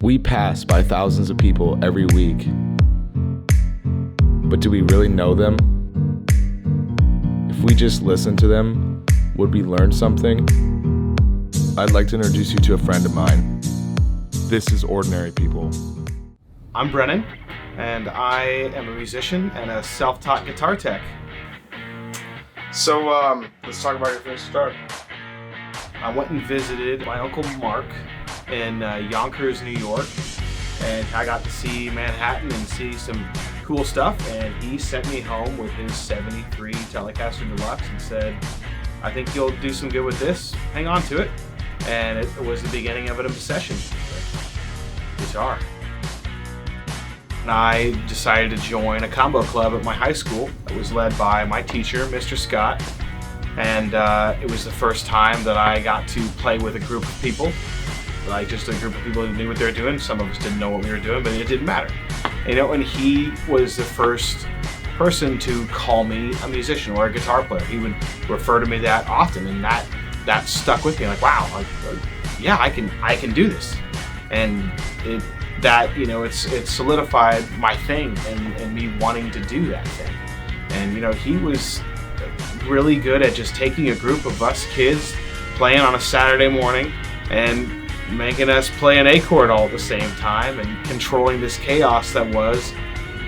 We pass by thousands of people every week, but do we really know them? If we just listen to them, would we learn something? I'd like to introduce you to a friend of mine. This is Ordinary People. I'm Brennan, and I am a musician and a self-taught guitar tech. So, let's talk about your first start. I went and visited my Uncle Mark in Yonkers, New York, and I got to see Manhattan and see some cool stuff, and he sent me home with his 73 Telecaster Deluxe and said, I think you'll do some good with this, hang on to it. And it was the beginning of an obsession with guitar. And I decided to join a combo club at my high school. It was led by my teacher, Mr. Scott, and it was the first time that I got to play with a group of people, like just a group of people who knew what they were doing. Some of us didn't know what we were doing, but it didn't matter. You know, and he was the first person to call me a musician or a guitar player. He would refer to me that often, and that stuck with me. Like, wow, yeah, I can do this, and it solidified my thing and me wanting to do that thing. And you know, he was really good at just taking a group of us kids playing on a Saturday morning and making us play an A chord all at the same time and controlling this chaos that was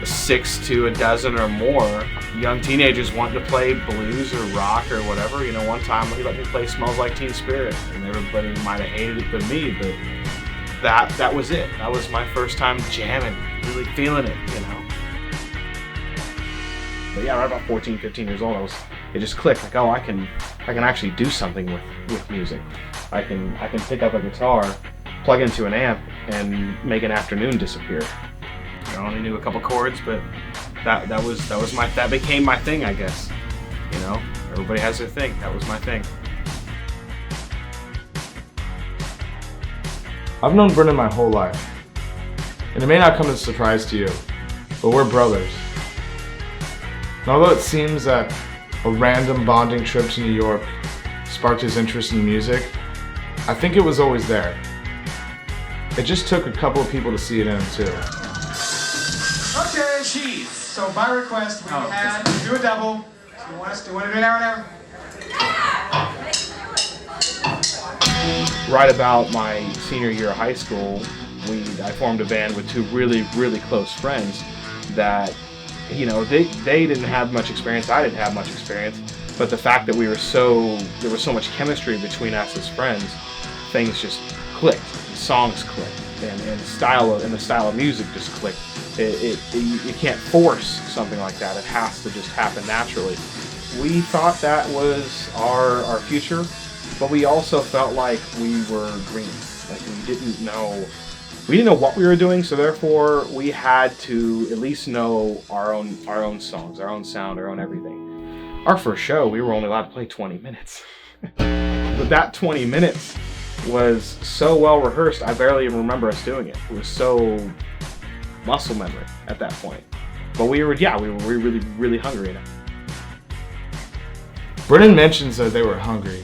6 to a dozen or more young teenagers wanting to play blues or rock or whatever. You know, one time he let me play Smells Like Teen Spirit, and everybody might have hated it but me, but that was it. That was my first time jamming, really feeling it, you know. But yeah, right about 14, 15 years old, it just clicked, like, oh, I can actually do something with music. I can pick up a guitar, plug into an amp, and make an afternoon disappear. I only knew a couple chords, but that became my thing, I guess. You know, everybody has their thing. That was my thing. I've known Brennan my whole life, and it may not come as a surprise to you, but we're brothers. And although it seems that a random bonding trip to New York sparked his interest in music, I think it was always there. It just took a couple of people to see it in him too. Okay, cheese. So by request, we had to do a double. Do you want to do an hour and Right about my senior year of high school, I formed a band with two really, really close friends that, you know, they didn't have much experience, I didn't have much experience, but the fact that there was so much chemistry between us as friends, things just clicked, songs clicked, and the style of music just clicked. You can't force something like that. It has to just happen naturally. We thought that was our future, but we also felt like we were green. Like we didn't know what we were doing, so therefore we had to at least know our own songs, our own sound, our own everything. Our first show, we were only allowed to play 20 minutes. But that 20 minutes was so well rehearsed, I barely even remember us doing it. It was so muscle memory at that point. But we were really, really hungry. Brennan mentions that they were hungry,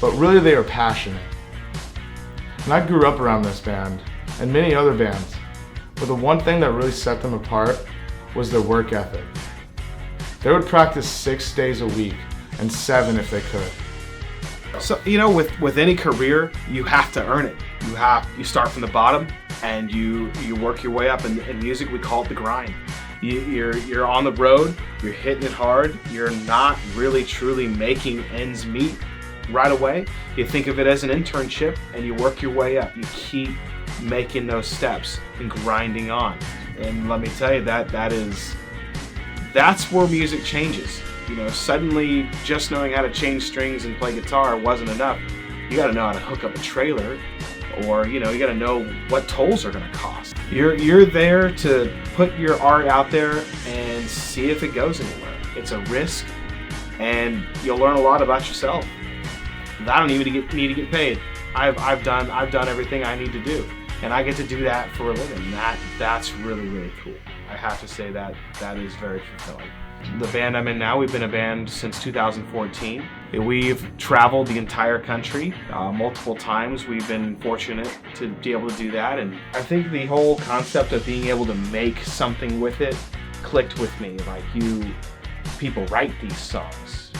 but really they were passionate. And I grew up around this band, and many other bands, but the one thing that really set them apart was their work ethic. They would practice 6 days a week, and 7 if they could. So, you know, with any career, you have to earn it. You start from the bottom, and you work your way up. In music, we call it the grind. You're on the road, you're hitting it hard, you're not really truly making ends meet right away. You think of it as an internship, and you work your way up. You keep making those steps and grinding on. And let me tell you, that's where music changes. You know, suddenly just knowing how to change strings and play guitar wasn't enough. You got to know how to hook up a trailer, or you got to know what tolls are going to cost. You're there to put your art out there and see if it goes anywhere. It's a risk, and you'll learn a lot about yourself. I don't even need to get paid. I've done everything I need to do, and I get to do that for a living. That's really, really cool. I have to say that that is very fulfilling. The band I'm in now, we've been a band since 2014. We've traveled the entire country multiple times. We've been fortunate to be able to do that, and I think the whole concept of being able to make something with it clicked with me. Like, people write these songs.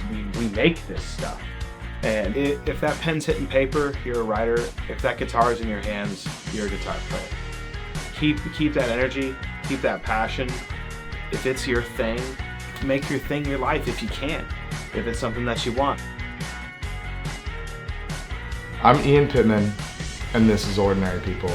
We make this stuff. And if that pen's hitting paper, you're a writer. If that guitar is in your hands, you're a guitar player. Keep that energy, keep that passion. If it's your thing, make your thing your life if you can, if it's something that you want. I'm Ian Pittman, and this is Ordinary People.